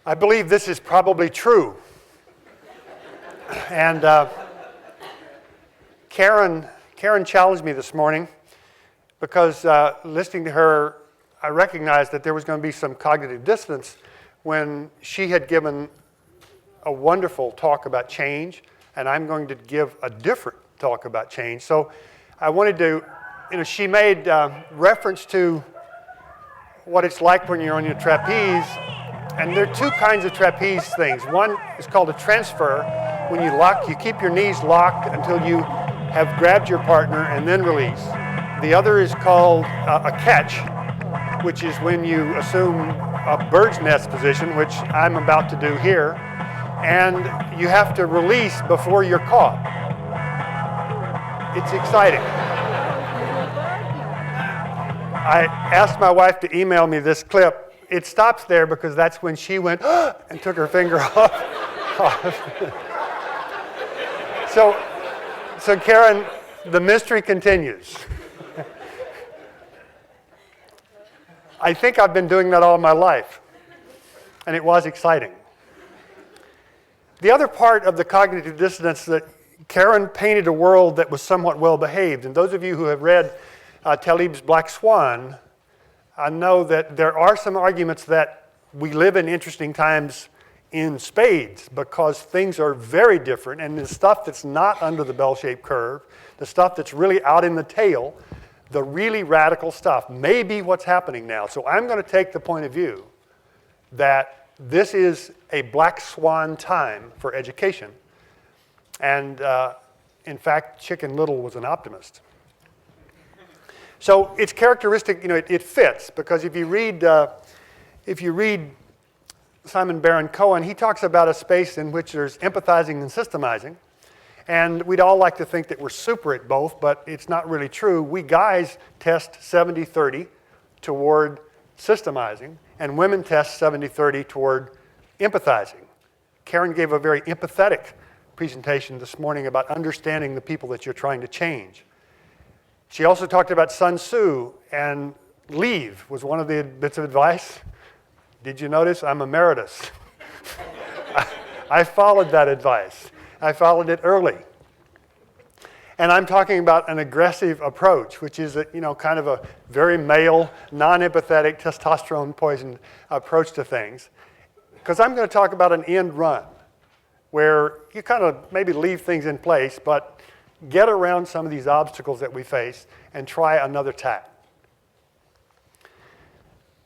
I believe this is probably true. And Karen challenged me this morning because listening to her, I recognized that there was going to be some cognitive dissonance when she had given a wonderful talk about change, and I'm going to give a different talk about change. So I wanted to, she made reference to what it's like when you're on your trapeze. And there are two kinds of trapeze things. One is called a transfer. When you lock, you keep your knees locked until you have grabbed your partner and then release. The other is called a catch, which is when you assume a bird's nest position, which I'm about to do here, and you have to release before you're caught. It's exciting. I asked my wife to email me this clip. It stops there because that's when she went and took her finger off. So Karen, the mystery continues. I think I've been doing that all my life, and it was exciting. The other part of the cognitive dissonance that Karen painted a world that was somewhat well-behaved, and those of you who have read Taleb's Black Swan, I know that there are some arguments that we live in interesting times in spades because things are very different, and the stuff that's not under the bell-shaped curve, the stuff that's really out in the tail, the really radical stuff may be what's happening now. So I'm going to take the point of view that this is a black swan time for education. And in fact, Chicken Little was an optimist. So it's characteristic, it fits, because if you read Simon Baron-Cohen, he talks about a space in which there's empathizing and systemizing. And we'd all like to think that we're super at both, but it's not really true. We guys test 70-30 toward systemizing, and women test 70-30 toward empathizing. Karen gave a very empathetic presentation this morning about understanding the people that you're trying to change. She also talked about Sun Tzu, and leave was one of the bits of advice. Did you notice? I'm Emeritus. I followed that advice. I followed it early. And I'm talking about an aggressive approach, which is kind of a very male, non-empathetic, testosterone-poisoned approach to things. Because I'm going to talk about an end run, where you kind of maybe leave things in place, but get around some of these obstacles that we face and try another tack.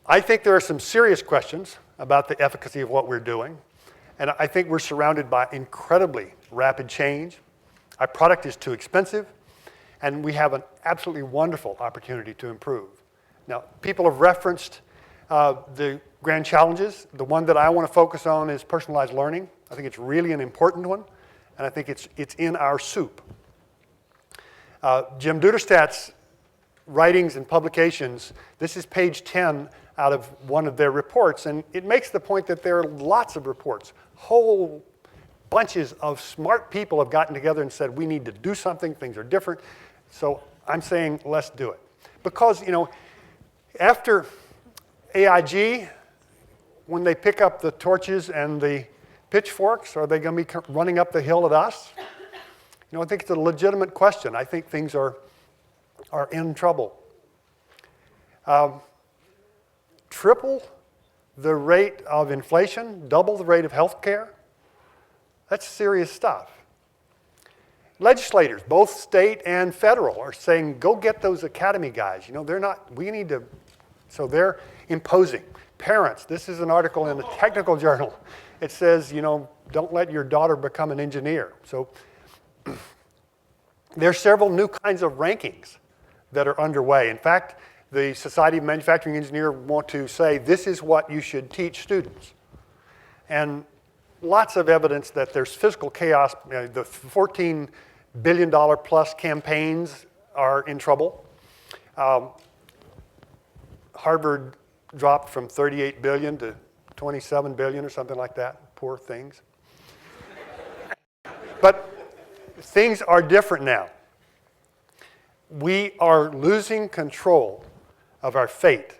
I think there are some serious questions about the efficacy of what we're doing, and I think we're surrounded by incredibly rapid change. Our product is too expensive, and we have an absolutely wonderful opportunity to improve. Now, people have referenced the grand challenges. The one that I want to focus on is personalized learning. I think it's really an important one, and I think it's in our soup. Jim Duderstadt's writings and publications, this is page 10 out of one of their reports, and it makes the point that there are lots of reports. Whole bunches of smart people have gotten together and said, we need to do something, things are different. So I'm saying, let's do it. Because, after AIG, when they pick up the torches and the pitchforks, are they going to be running up the hill at us? I think it's a legitimate question. I think things are in trouble. Triple the rate of inflation, double the rate of health care. That's serious stuff. Legislators, both state and federal, are saying, go get those academy guys. So they're imposing. Parents, this is an article in a technical journal. It says, don't let your daughter become an engineer. So there are several new kinds of rankings that are underway. In fact, the Society of Manufacturing Engineers want to say this is what you should teach students. And lots of evidence that there's fiscal chaos. The $14 billion plus campaigns are in trouble. Harvard dropped from 38 billion to 27 billion or something like that. Poor things. But things are different now. we are losing control of our fate,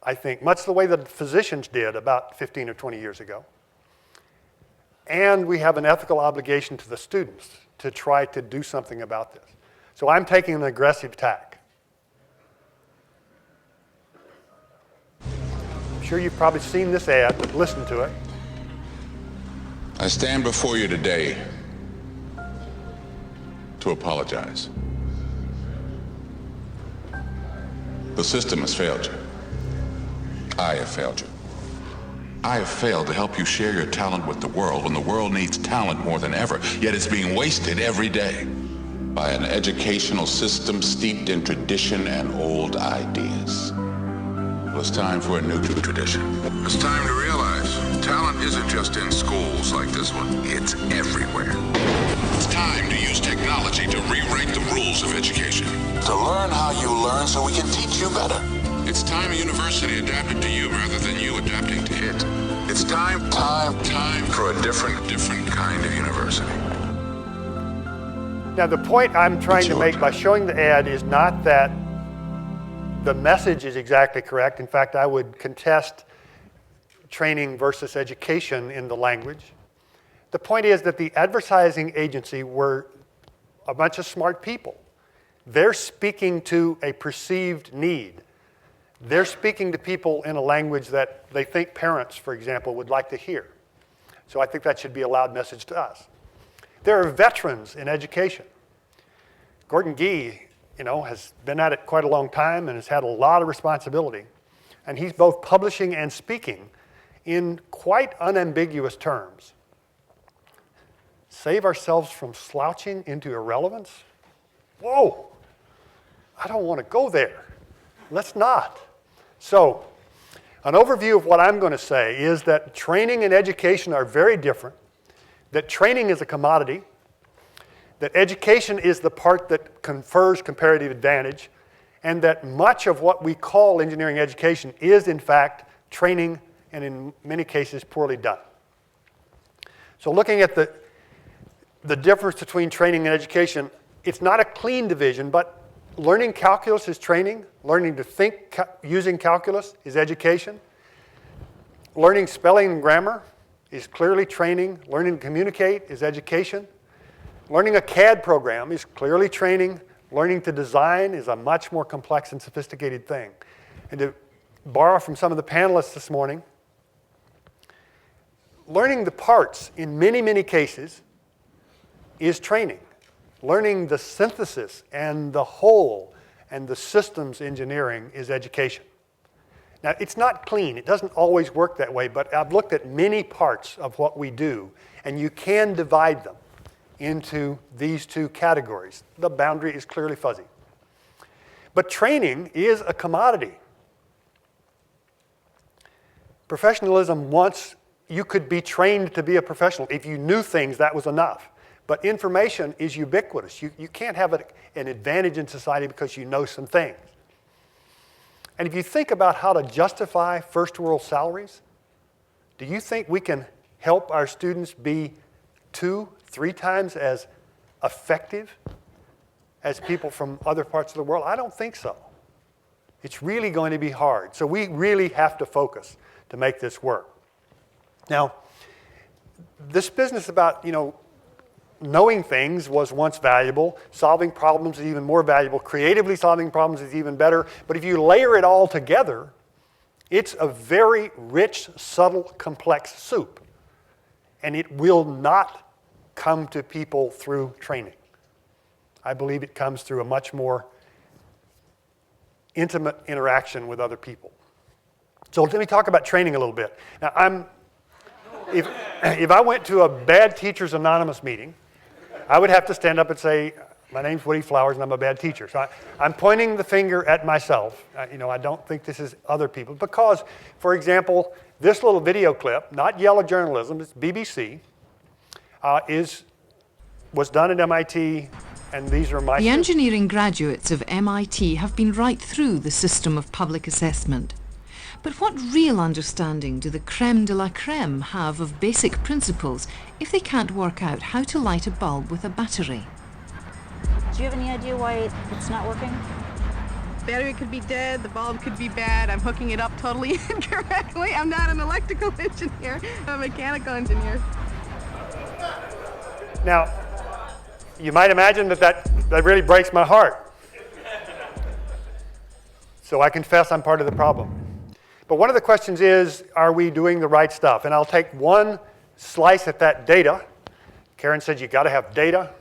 I think, much the way the physicians did about 15 or 20 years ago. And we have an ethical obligation to the students to try to do something about this. So I'm taking an aggressive tack. I'm sure you've probably seen this ad, but listen to it. I stand before you today to apologize. The system has failed you. I have failed you. I have failed to help you share your talent with the world when the world needs talent more than ever, yet it's being wasted every day by an educational system steeped in tradition and old ideas. Well, it's time for a new tradition. It's time to realize talent isn't just in schools like this one, it's everywhere. It's time to use technology to rewrite the rules of education. To learn how you learn so we can teach you better. It's time a university adapted to you rather than you adapting to it. It's time for a different kind of university. Now, the point I'm trying to make by showing the ad is not that the message is exactly correct. In fact, I would contest training versus education in the language. The point is that the advertising agency were a bunch of smart people. They're speaking to a perceived need. They're speaking to people in a language that they think parents, for example, would like to hear. So I think that should be a loud message to us. There are veterans in education. Gordon Gee, has been at it quite a long time and has had a lot of responsibility. And he's both publishing and speaking in quite unambiguous terms. Save ourselves from slouching into irrelevance? Whoa, I don't want to go there. Let's not. So, an overview of what I'm going to say is that training and education are very different, that training is a commodity, that education is the part that confers comparative advantage, and that much of what we call engineering education is, in fact, training and in many cases poorly done. So looking at the difference between training and education, it's not a clean division, but learning calculus is training. Learning to think using calculus is education. Learning spelling and grammar is clearly training. Learning to communicate is education. Learning a CAD program is clearly training. Learning to design is a much more complex and sophisticated thing. And to borrow from some of the panelists this morning, learning the parts in many, many cases is training. Learning the synthesis and the whole and the systems engineering is education. Now, it's not clean. It doesn't always work that way, but I've looked at many parts of what we do, and you can divide them into these two categories. The boundary is clearly fuzzy. But training is a commodity. Professionalism you could be trained to be a professional. If you knew things, that was enough. But information is ubiquitous. You can't have an advantage in society because you know some things. And if you think about how to justify first world salaries, do you think we can help our students be 2-3 times as effective as people from other parts of the world? I don't think so. It's really going to be hard. So we really have to focus to make this work. Now, this business about, knowing things was once valuable. Solving problems is even more valuable. Creatively solving problems is even better. But if you layer it all together, it's a very rich, subtle, complex soup. And it will not come to people through training. I believe it comes through a much more intimate interaction with other people. So let me talk about training a little bit. Now, if I went to a Bad Teachers Anonymous meeting, I would have to stand up and say, my name's Woody Flowers and I'm a bad teacher. So I'm pointing the finger at myself. I don't think this is other people because, for example, this little video clip, not yellow journalism, it's BBC, was done at MIT, and these are my The engineering graduates of MIT have been right through the system of public assessment. But what real understanding do the creme de la creme have of basic principles if they can't work out how to light a bulb with a battery? Do you have any idea why it's not working? Battery could be dead, the bulb could be bad, I'm hooking it up totally incorrectly. I'm not an electrical engineer, I'm a mechanical engineer. Now, you might imagine that really breaks my heart. So I confess I'm part of the problem. But one of the questions is, are we doing the right stuff? And I'll take one slice at that data. Karen said you got to have data.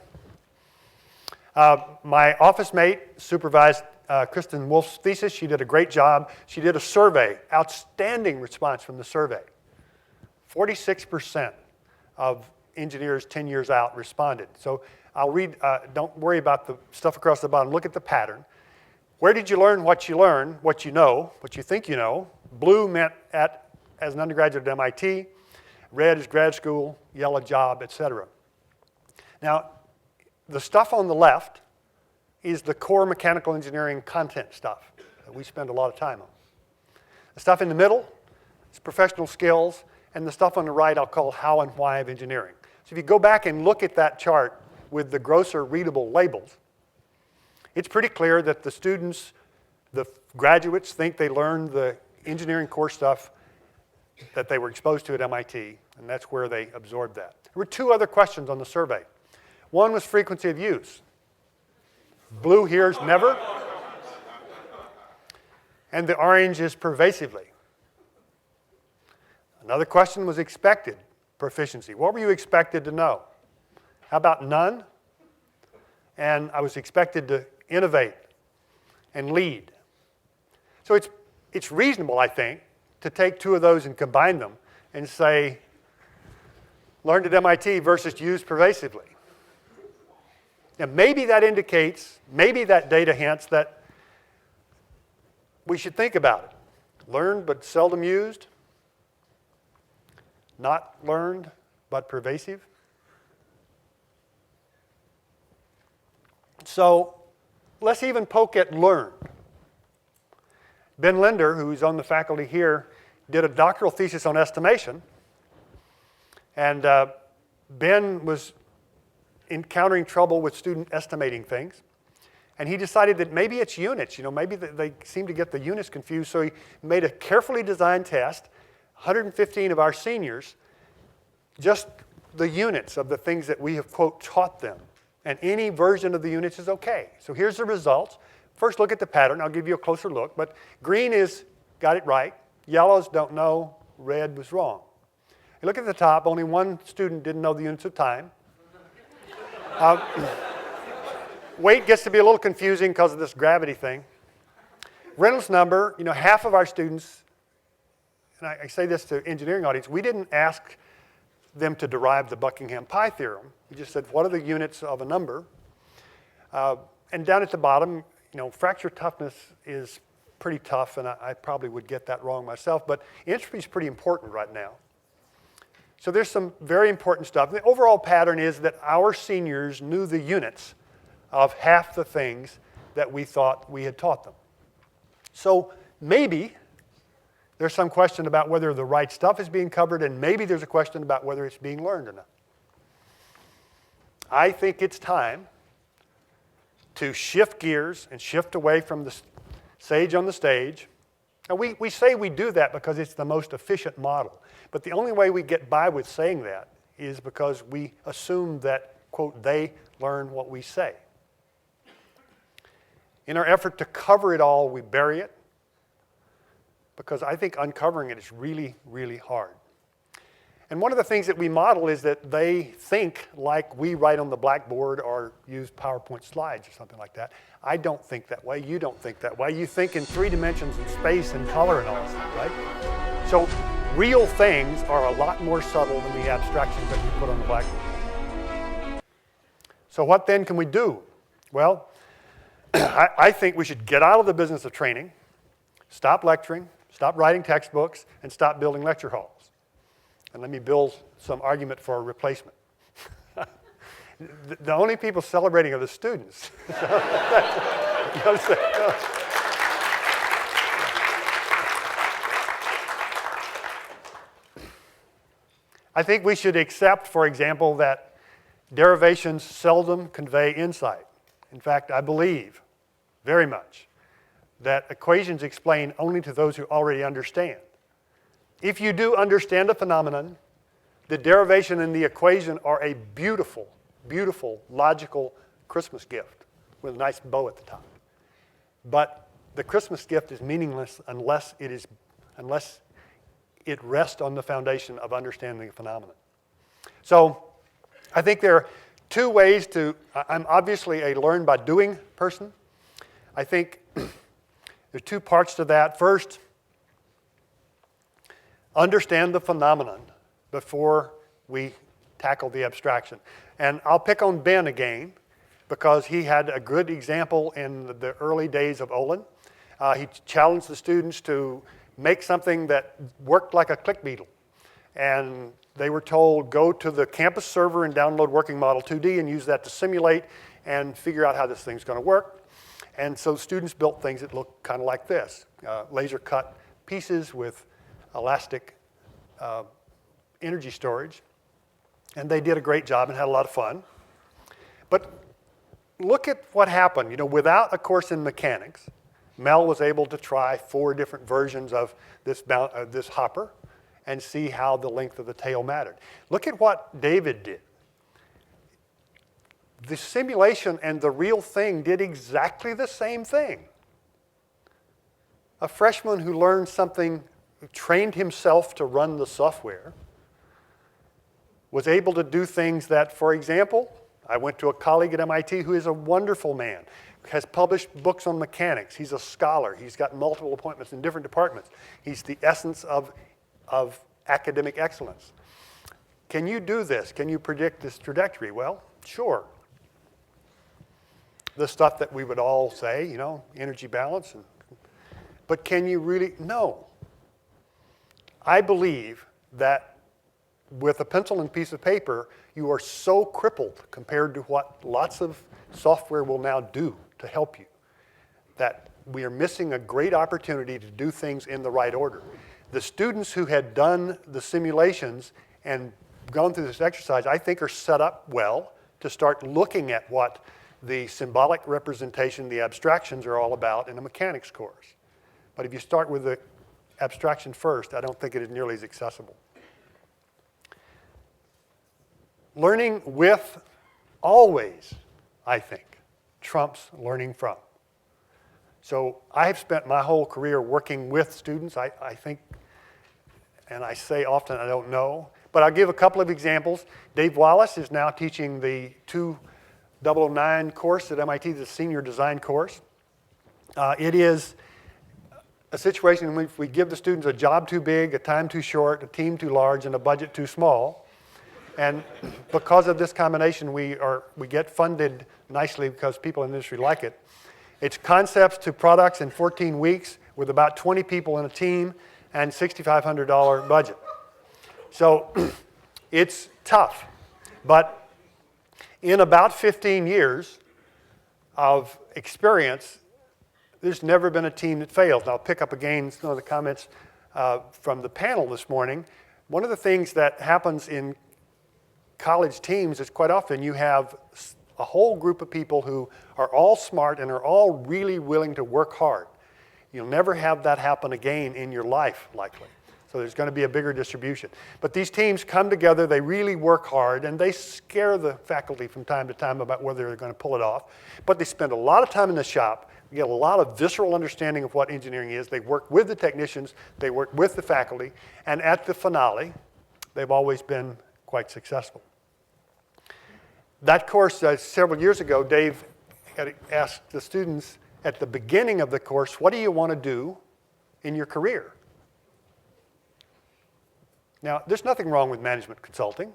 My office mate supervised Kristen Wolf's thesis. She did a great job. She did a survey, outstanding response from the survey. 46% of engineers 10 years out responded. So I'll read, don't worry about the stuff across the bottom. Look at the pattern. Where did you learn, what you know, what you think you know? Blue meant as an undergraduate at MIT. Red is grad school, yellow job, etc. Now, the stuff on the left is the core mechanical engineering content stuff that we spend a lot of time on. The stuff in the middle is professional skills, and the stuff on the right I'll call how and why of engineering. So if you go back and look at that chart with the grosser readable labels, it's pretty clear that the students, the graduates, think they learned the engineering core stuff that they were exposed to at MIT, and that's where they absorbed that. There were two other questions on the survey. One was frequency of use. Blue here is never, and the orange is pervasively. Another question was expected proficiency. What were you expected to know? How about none? And I was expected to innovate and lead. So it's reasonable, I think, to take two of those and combine them and say, learned at MIT versus used pervasively. Now, maybe that indicates, maybe that data hints that we should think about it. Learned but seldom used. Not learned but pervasive. So let's even poke at learned. Ben Linder, who's on the faculty here, did a doctoral thesis on estimation. And Ben was encountering trouble with student estimating things. And he decided that maybe it's units. Maybe they seem to get the units confused. So he made a carefully designed test, 115 of our seniors, just the units of the things that we have, quote, taught them. And any version of the units is okay. So here's the results. First, look at the pattern. I'll give you a closer look. But green got it right. Yellows don't know. Red was wrong. You look at the top. Only one student didn't know the units of time. Weight gets to be a little confusing because of this gravity thing. Reynolds number, half of our students, and I say this to engineering audience, we didn't ask them to derive the Buckingham pi theorem. We just said, what are the units of a number? And down at the bottom, fracture toughness is pretty tough, and I probably would get that wrong myself, but entropy is pretty important right now. So there's some very important stuff. The overall pattern is that our seniors knew the units of half the things that we thought we had taught them. So maybe there's some question about whether the right stuff is being covered, and maybe there's a question about whether it's being learned or not. I think it's time to shift gears and shift away from the sage on the stage. Now, we say we do that because it's the most efficient model. But the only way we get by with saying that is because we assume that, quote, they learn what we say. In our effort to cover it all, we bury it, because I think uncovering it is really, really hard. And one of the things that we model is that they think like we write on the blackboard or use PowerPoint slides or something like that. I don't think that way. You don't think that way. You think in 3 dimensions and space and color and all that stuff, right? So real things are a lot more subtle than the abstractions that you put on the blackboard. So what then can we do? Well, I think we should get out of the business of training, stop lecturing, stop writing textbooks, and stop building lecture halls. And let me build some argument for a replacement. The only people celebrating are the students. You understand? I think we should accept, for example, that derivations seldom convey insight. In fact, I believe very much that equations explain only to those who already understand. If you do understand a phenomenon, the derivation and the equation are a beautiful, beautiful, logical Christmas gift with a nice bow at the top. But the Christmas gift is meaningless unless it rests on the foundation of understanding the phenomenon. So I think there are two ways I'm obviously a learn by doing person. I think there are two parts to that. First, understand the phenomenon before we tackle the abstraction. And I'll pick on Ben again because he had a good example in the early days of Olin. He challenged the students to make something that worked like a click beetle. And they were told, go to the campus server and download Working Model 2D and use that to simulate and figure out how this thing's going to work. And so students built things that look kind of like this, laser cut pieces with elastic energy storage. And they did a great job and had a lot of fun. But look at what happened. You know, without a course in mechanics, Mel was able to try 4 different versions of this hopper and see how the length of the tail mattered. Look at what David did. The simulation and the real thing did exactly the same thing. A freshman who learned something, who trained himself to run the software, was able to do things that, for example, I went to a colleague at MIT who is a wonderful man, has published books on mechanics. He's a scholar. He's got multiple appointments in different departments. He's the essence of academic excellence. Can you do this? Can you predict this trajectory? Well, sure. The stuff that we would all say, you know, energy balance. But can you really? No. I believe that with a pencil and piece of paper, you are so crippled compared to what lots of software will now do to help you, that we are missing a great opportunity to do things in the right order. The students who had done the simulations and gone through this exercise, I think, are set up well to start looking at what the symbolic representation, the abstractions are all about in a mechanics course. But if you start with the abstraction first, I don't think it is nearly as accessible. Learning with always, I think, trumps learning from. So I have spent my whole career working with students. I think, and I say often I don't know, but I'll give a couple of examples. Dave Wallace is now teaching the 2009 course at MIT, the senior design course. It is a situation in which we give the students a job too big, a time too short, a team too large, and a budget too small. And because of this combination, we get funded nicely because people in the industry like it. It's concepts to products in 14 weeks with about 20 people in a team and $6,500 budget. So it's tough. But in about 15 years of experience, there's never been a team that fails. And I'll pick up again some of the comments from the panel this morning. One of the things that happens in college teams is quite often you have a whole group of people who are all smart and are all really willing to work hard. You'll never have that happen again in your life, likely. So there's going to be a bigger distribution. But these teams come together, they really work hard, and they scare the faculty from time to time about whether they're going to pull it off. But they spend a lot of time in the shop, you get a lot of visceral understanding of what engineering is. They work with the technicians, they work with the faculty, and at the finale, they've always been quite successful. That course, several years ago, Dave had asked the students at the beginning of the course, what do you want to do in your career? Now, there's nothing wrong with management consulting,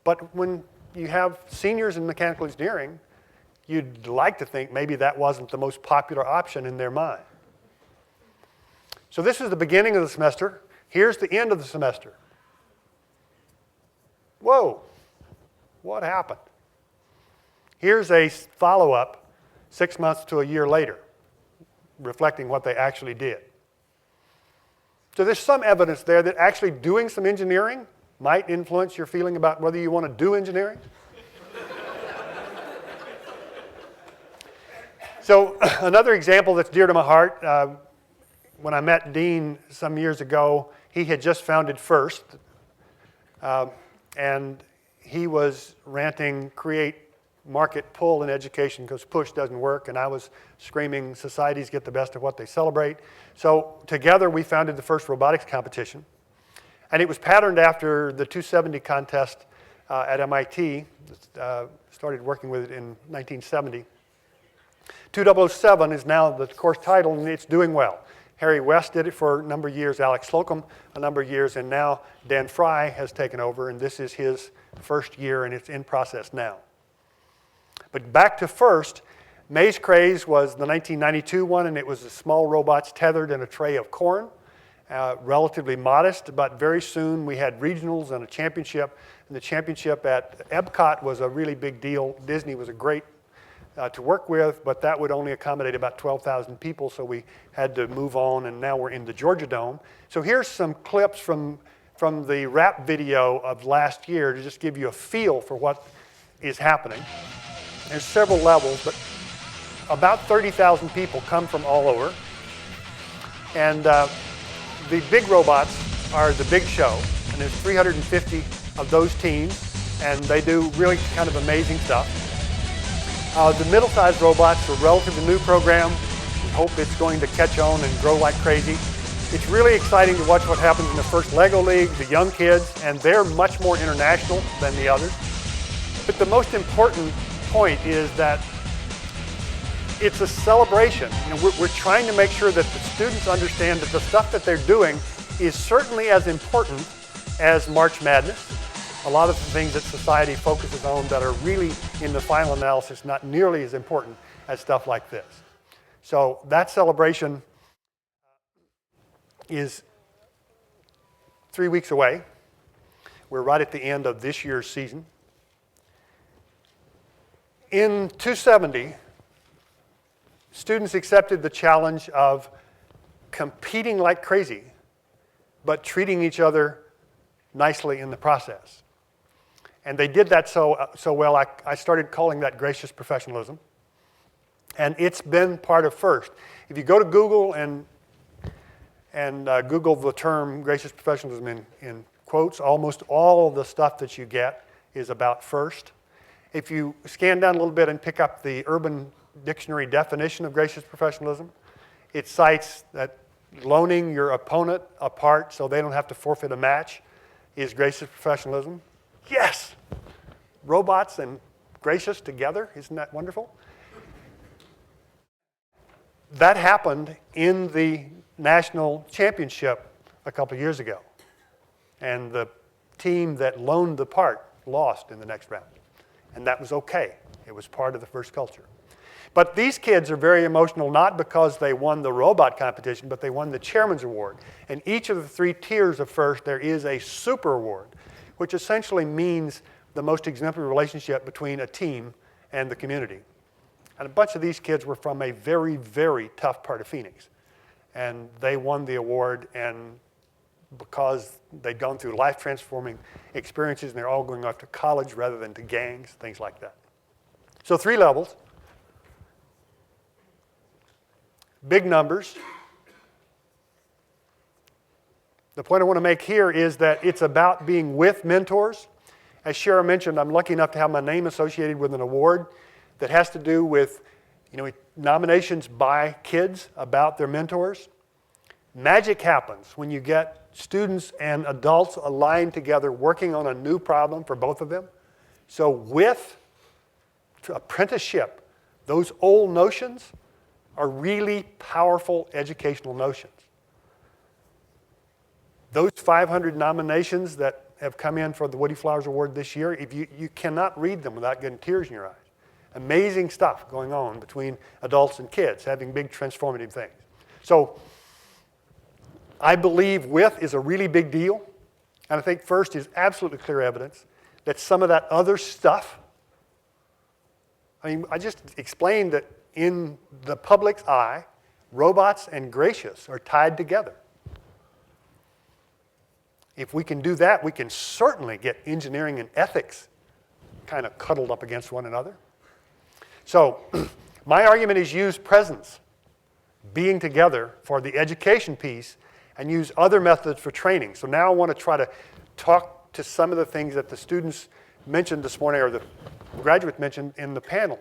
but when you have seniors in mechanical engineering, you'd like to think maybe that wasn't the most popular option in their mind. So this is the beginning of the semester. Here's the end of the semester. Whoa, what happened? Here's a follow-up 6 months to a year later, reflecting what they actually did. So there's some evidence there that actually doing some engineering might influence your feeling about whether you want to do engineering. So another example that's dear to my heart, when I met Dean some years ago, he had just founded FIRST, and he was ranting, create market pull in education because push doesn't work, and I was screaming, societies get the best of what they celebrate. So together we founded the first robotics competition, and it was patterned after the 270 contest at MIT. Started working with it in 1970. 2007 is now the course title, and it's doing well. Harry West did it for a number of years, Alex Slocum a number of years, and now Dan Fry has taken over, and this is his first year, and it's in process now. But back to FIRST, Maze Craze was the 1992 one, and it was the small robots tethered in a tray of corn. Relatively modest, but very soon we had regionals and a championship, and the championship at Epcot was a really big deal. Disney was a great to work with, but that would only accommodate about 12,000 people, so we had to move on, and now we're in the Georgia Dome. So here's some clips from the rap video of last year to just give you a feel for what is happening. There's several levels, but about 30,000 people come from all over. And the big robots are the big show, and there's 350 of those teams, and they do really kind of amazing stuff. The middle-sized robots are a relatively new program. We hope it's going to catch on and grow like crazy. It's really exciting to watch what happens in the first Lego League, the young kids, and they're much more international than the others. But the most important point is that it's a celebration. You know, we're trying to make sure that the students understand that the stuff that they're doing is certainly as important as March Madness. A lot of the things that society focuses on that are really, in the final analysis, not nearly as important as stuff like this. So that celebration is 3 weeks away. We're right at the end of this year's season. In 270, students accepted the challenge of competing like crazy, but treating each other nicely in the process. And they did that so well, I started calling that gracious professionalism. And it's been part of FIRST. If you go to Google and Google the term gracious professionalism in quotes, almost all of the stuff that you get is about FIRST. If you scan down a little bit and pick up the Urban Dictionary definition of gracious professionalism, it cites that loaning your opponent a part so they don't have to forfeit a match is gracious professionalism. Yes! Robots and gracious together, isn't that wonderful? That happened in the national championship a couple of years ago. And the team that loaned the part lost in the next round. And that was okay. It was part of the FIRST culture. But these kids are very emotional, not because they won the robot competition, but they won the chairman's award. And each of the 3 tiers of FIRST, there is a super award, which essentially means the most exemplary relationship between a team and the community. And a bunch of these kids were from a very, very tough part of Phoenix. And they won the award, and because they'd gone through life-transforming experiences, and they're all going off to college rather than to gangs, things like that. So 3 levels. Big numbers. The point I want to make here is that it's about being with mentors. As Shara mentioned, I'm lucky enough to have my name associated with an award that has to do with, nominations by kids about their mentors. Magic happens when you get students and adults aligned together working on a new problem for both of them. So with apprenticeship, those old notions are really powerful educational notions. Those 500 nominations that have come in for the Woodie Flowers Award this year, if you cannot read them without getting tears in your eyes. Amazing stuff going on between adults and kids, having big transformative things. So I believe with is a really big deal, and I think FIRST is absolutely clear evidence that some of that other stuff, I just explained that in the public's eye, robots and gracious are tied together. If we can do that, we can certainly get engineering and ethics kind of cuddled up against one another. So My argument is use presence, being together, for the education piece, and use other methods for training. So now I want to try to talk to some of the things that the students mentioned this morning, or the graduates mentioned in the panel.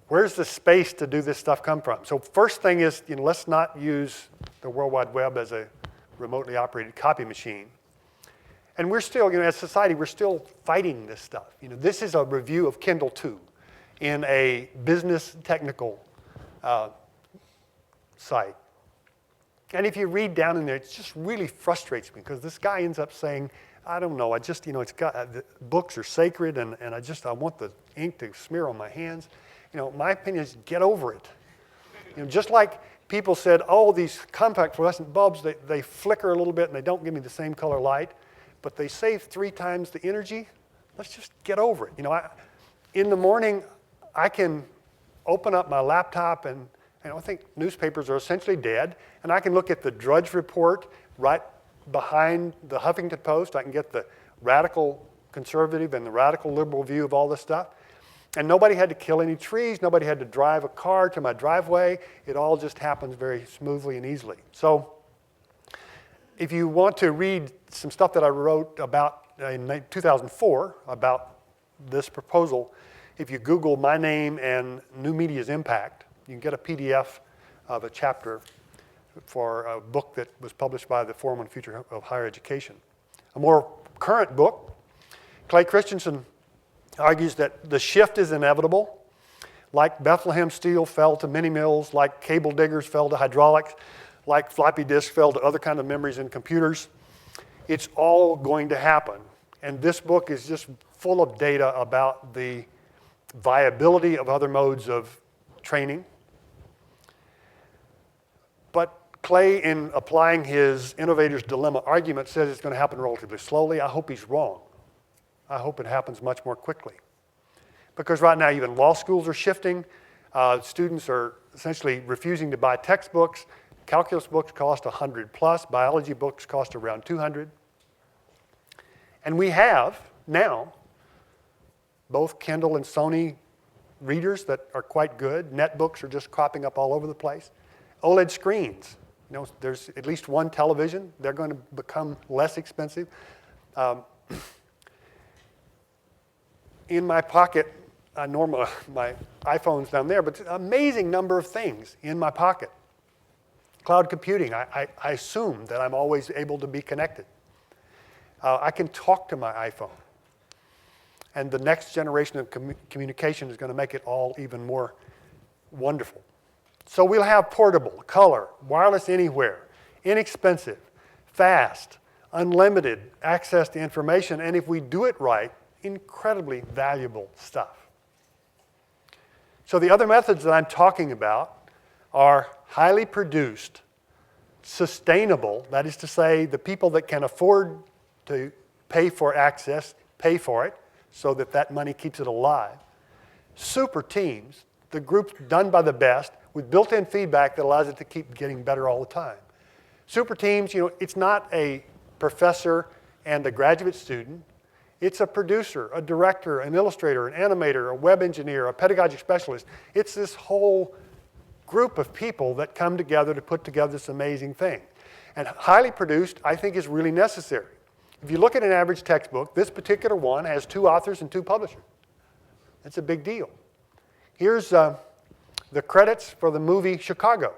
Where's the space to do this stuff come from? So first thing is, let's not use the World Wide Web as a remotely operated copy machine. And we're still, as a society, we're still fighting this stuff. This is a review of Kindle 2 in a business technical site. And if you read down in there, it just really frustrates me because this guy ends up saying, I don't know, it's got, the books are sacred and I want the ink to smear on my hands. My opinion is get over it. Just like people said, oh, these compact fluorescent bulbs, they flicker a little bit and they don't give me the same color light, but they save 3 times the energy. Let's just get over it. In the morning, I can open up my laptop and I think newspapers are essentially dead, and I can look at the Drudge Report right behind the Huffington Post. I can get the radical conservative and the radical liberal view of all this stuff. And nobody had to kill any trees. Nobody had to drive a car to my driveway. It all just happens very smoothly and easily. So if you want to read some stuff that I wrote about in 2004 about this proposal, if you Google my name and new media's impact, you can get a PDF of a chapter for a book that was published by the Forum on the Future of Higher Education. A more current book, Clay Christensen argues that the shift is inevitable. Like Bethlehem steel fell to mini mills, like cable diggers fell to hydraulics, like floppy disks fell to other kind of memories in computers. It's all going to happen. And this book is just full of data about the viability of other modes of training. But Clay, in applying his innovator's dilemma argument, says it's going to happen relatively slowly. I hope he's wrong. I hope it happens much more quickly. Because right now, even law schools are shifting. Students are essentially refusing to buy textbooks. Calculus books cost $100 plus. Biology books cost around $200. And we have now both Kindle and Sony readers that are quite good. Netbooks are just cropping up all over the place. OLED screens. There's at least one television. They're going to become less expensive. In my pocket, my iPhone's down there, but it's an amazing number of things in my pocket. Cloud computing, I assume that I'm always able to be connected. I can talk to my iPhone. And the next generation of communication is going to make it all even more wonderful. So we'll have portable, color, wireless anywhere, inexpensive, fast, unlimited access to information, and if we do it right, incredibly valuable stuff. So the other methods that I'm talking about are highly produced, sustainable, that is to say, the people that can afford to pay for access, pay for it, so that that money keeps it alive. Super teams, the groups done by the best, with built-in feedback that allows it to keep getting better all the time. Super teams, it's not a professor and a graduate student. It's a producer, a director, an illustrator, an animator, a web engineer, a pedagogic specialist. It's this whole group of people that come together to put together this amazing thing. And highly produced, I think, is really necessary. If you look at an average textbook, this particular one has 2 authors and 2 publishers. That's a big deal. Here's the credits for the movie Chicago.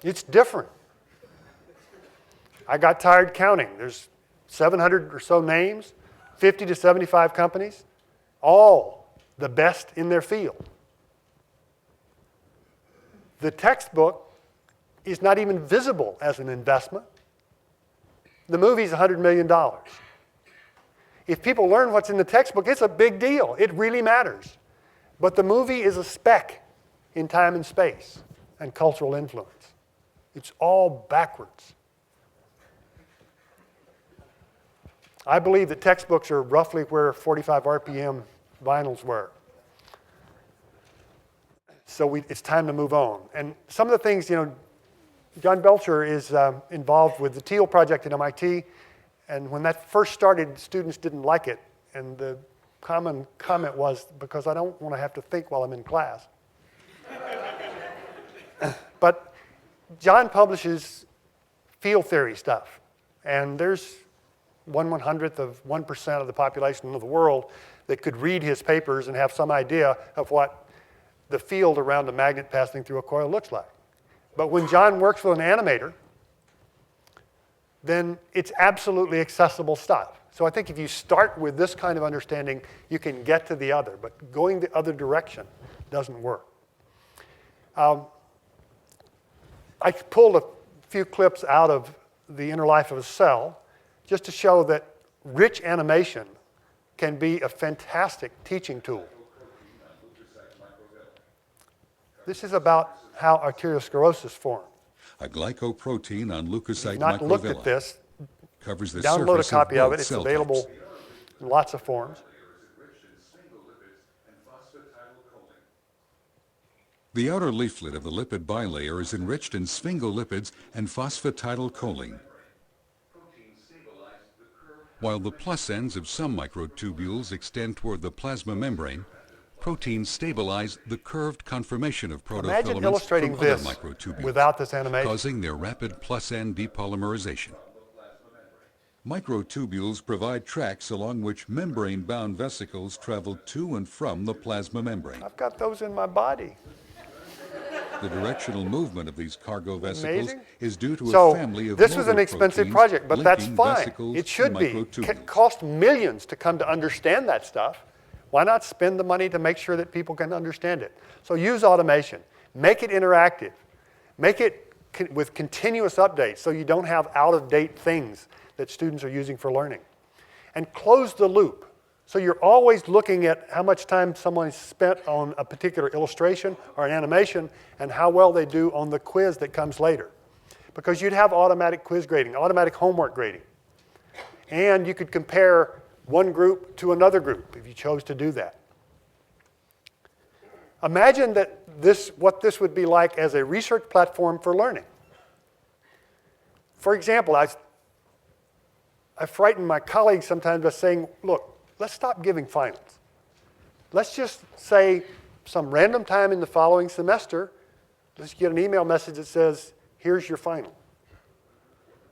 It's different. I got tired counting. There's 700 or so names, 50 to 75 companies, all the best in their field. The textbook is not even visible as an investment. The movie's $100 million. If people learn what's in the textbook, it's a big deal. It really matters. But the movie is a speck in time and space and cultural influence. It's all backwards. I believe that textbooks are roughly where 45 RPM vinyls were. So it's time to move on. And some of the things, John Belcher is involved with the Teal project at MIT. And when that first started, students didn't like it. And the common comment was, because I don't want to have to think while I'm in class. But John publishes field theory stuff, and there's 1/100th of 1% of the population of the world that could read his papers and have some idea of what the field around a magnet passing through a coil looks like. But when John works with an animator, then it's absolutely accessible stuff. So I think if you start with this kind of understanding, you can get to the other, but going the other direction doesn't work. I pulled a few clips out of The Inner Life of a Cell just to show that rich animation can be a fantastic teaching tool. This is about how arteriosclerosis forms. A glycoprotein on leukocyte If you've not looked at microvilla this, covers the download a surface copy of both it. It's cell available types. in lots of forms. The outer leaflet of the lipid bilayer is enriched in sphingolipids and phosphatidylcholine, while the plus ends of some microtubules extend toward the plasma membrane. Proteins stabilize the curved conformation of Imagine protofilaments illustrating from other this microtubules, without this animation. causing their rapid plus end depolymerization. Microtubules provide tracks along which membrane-bound vesicles travel to and from the plasma membrane. I've got those in my body. The directional movement of these cargo vesicles Amazing. is due to So a family of this was an motor expensive proteins project, but that's linking fine. vesicles It should to be. microtubules. It cost millions to come to understand that stuff. Why not spend the money to make sure that people can understand it? So use automation. Make it interactive. Make it with continuous updates so you don't have out-of-date things that students are using for learning. And close the loop. So you're always looking at how much time someone spent on a particular illustration or an animation and how well they do on the quiz that comes later. Because you'd have automatic quiz grading, automatic homework grading. And you could compare one group to another group if you chose to do that. Imagine that what this would be like as a research platform for learning. For example, I frighten my colleagues sometimes by saying, look, let's stop giving finals. Let's just say some random time in the following semester, let's get an email message that says, here's your final.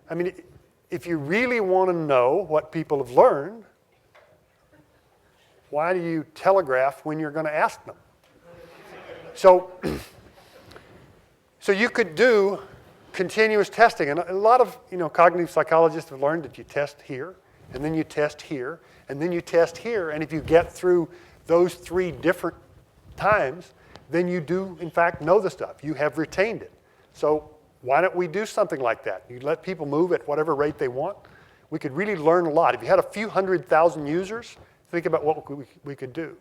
I mean, if you really want to know what people have learned, why do you telegraph when you're going to ask them? So you could do continuous testing. And a lot of cognitive psychologists have learned that you test here, and then you test here, and then you test here. And if you get through those 3 different times, then you do, in fact, know the stuff. You have retained it. So why don't we do something like that? You let people move at whatever rate they want. We could really learn a lot. If you had a few 100,000 users, think about what we could do.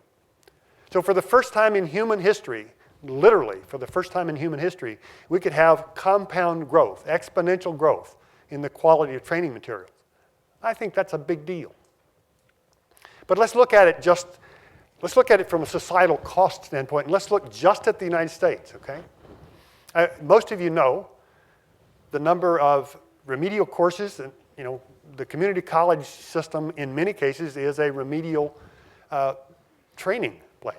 So for the first time in human history, literally for the first time in human history, we could have compound growth, exponential growth in the quality of training materials. I think that's a big deal. But let's look at it from a societal cost standpoint, and let's look just at the United States, okay? Most of you know the number of remedial courses, and the community college system in many cases is a remedial training place.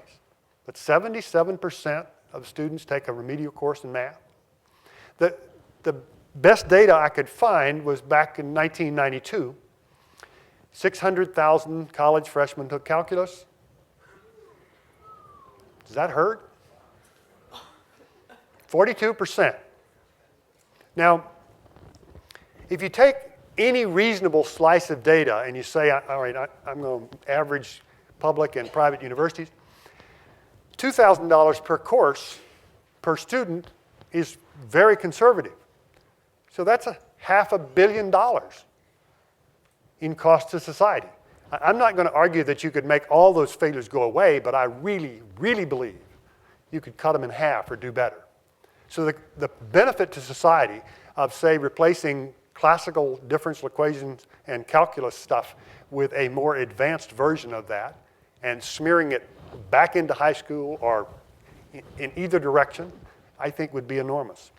But 77% of students take a remedial course in math. The best data I could find was back in 1992. 600,000 college freshmen took calculus. Does that hurt? 42%. Now, if you take any reasonable slice of data and you say, all right, I'm going to average public and private universities, $2,000 per course per student is very conservative. So that's $500 million in cost to society. I'm not going to argue that you could make all those failures go away, but I really, really believe you could cut them in half or do better. So the benefit to society of, say, replacing classical differential equations and calculus stuff with a more advanced version of that and smearing it back into high school or in either direction, I think would be enormous.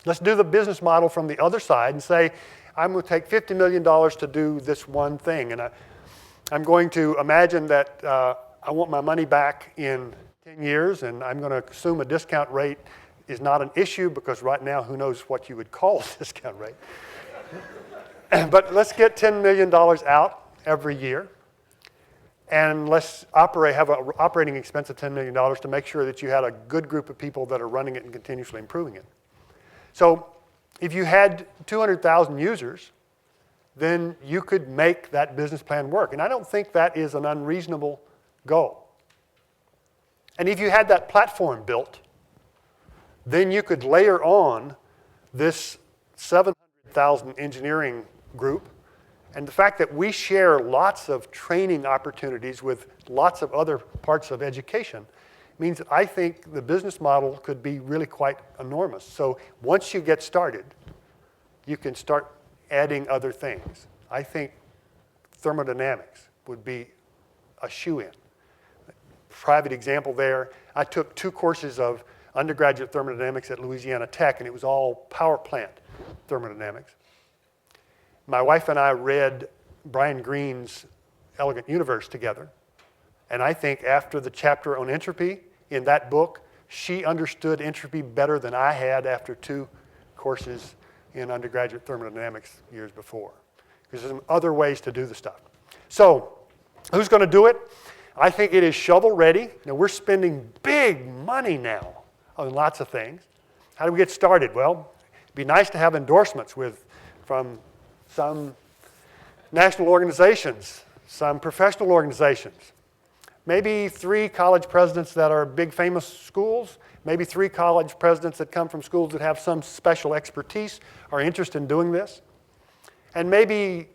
Let's do the business model from the other side and say, I'm going to take $50 million to do this one thing. And I'm going to imagine that I want my money back in 10 years, and I'm going to assume a discount rate is not an issue because right now, who knows what you would call a discount rate. But let's get $10 million out every year, and let's have an operating expense of $10 million to make sure that you had a good group of people that are running it and continuously improving it. So if you had 200,000 users, then you could make that business plan work. And I don't think that is an unreasonable goal. And if you had that platform built, then you could layer on this 700,000 engineering group. And the fact that we share lots of training opportunities with lots of other parts of education means that I think the business model could be really quite enormous. So once you get started, you can start adding other things. I think thermodynamics would be a shoo-in. Private example there, I took 2 courses of undergraduate thermodynamics at Louisiana Tech, and it was all power plant thermodynamics. My wife and I read Brian Greene's Elegant Universe together, and I think after the chapter on entropy in that book, she understood entropy better than I had after 2 courses in undergraduate thermodynamics years before. Because there's some other ways to do the stuff. So, who's going to do it? I think it is shovel ready. Now, we're spending big money now on lots of things. How do we get started? Well, it'd be nice to have endorsements from some national organizations, some professional organizations, maybe 3 college presidents that are big famous schools, maybe 3 college presidents that come from schools that have some special expertise or interest in doing this, and maybe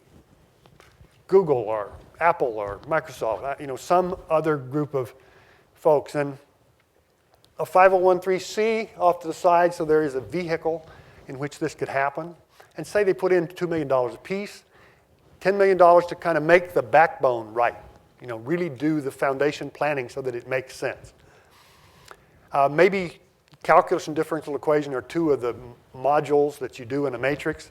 Google or Apple or Microsoft, some other group of folks. And a 501(c)(3) off to the side, so there is a vehicle in which this could happen. And say they put in $2 million apiece, $10 million to kind of make the backbone right, really do the foundation planning so that it makes sense. Maybe calculus and differential equation are 2 of the modules that you do in a matrix.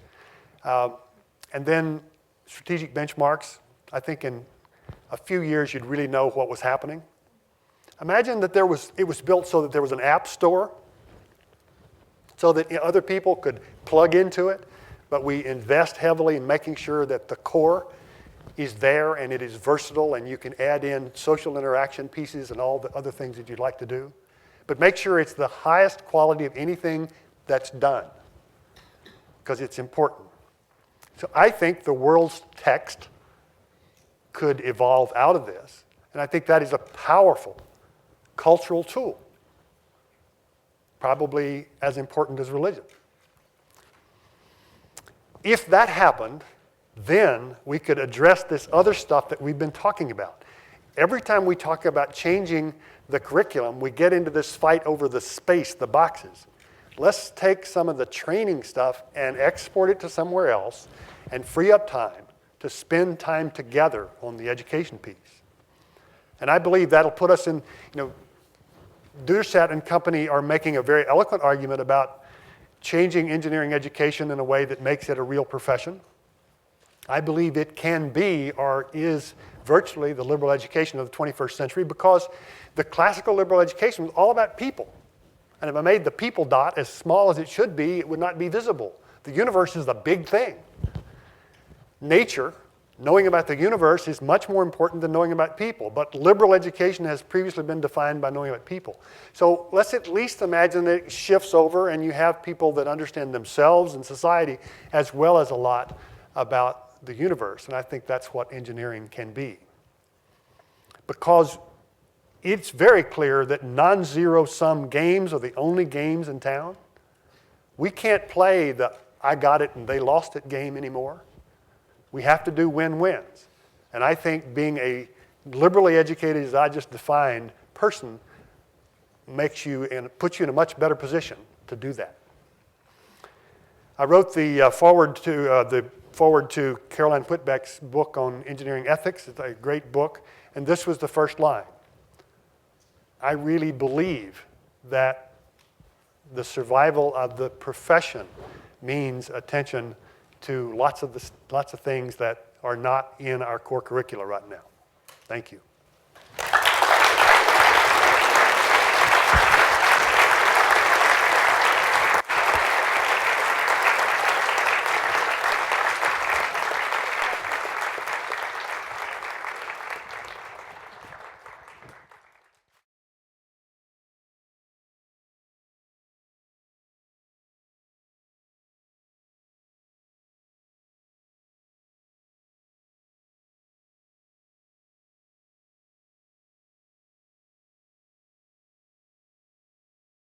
And then strategic benchmarks. I think in a few years you'd really know what was happening. Imagine that it was built so that there was an app store so that other people could plug into it, but we invest heavily in making sure that the core is there and it is versatile and you can add in social interaction pieces and all the other things that you'd like to do. But make sure it's the highest quality of anything that's done, because it's important. So I think the world's text could evolve out of this, and I think that is a powerful cultural tool, probably as important as religion. If that happened, then we could address this other stuff that we've been talking about. Every time we talk about changing the curriculum, we get into this fight over the space, the boxes. Let's take some of the training stuff and export it to somewhere else and free up time to spend time together on the education piece. And I believe that'll put us in, Dudersat and company are making a very eloquent argument about changing engineering education in a way that makes it a real profession. I believe it can be or is virtually the liberal education of the 21st century, because the classical liberal education was all about people. And if I made the people dot as small as it should be, it would not be visible. The universe is the big thing. Nature, knowing about the universe, is much more important than knowing about people. But liberal education has previously been defined by knowing about people. So let's at least imagine that it shifts over and you have people that understand themselves and society as well as a lot about the universe. And I think that's what engineering can be. Because it's very clear that non-zero sum games are the only games in town. We can't play the I got it and they lost it game anymore. We have to do win-wins. And I think being a liberally educated, as I just defined, person makes you and puts you in a much better position to do that. I wrote the forward to Caroline Whitbeck's book on engineering ethics. It's a great book. And this was the first line. I really believe that the survival of the profession means attention to lots of things that are not in our core curricula right now. Thank you.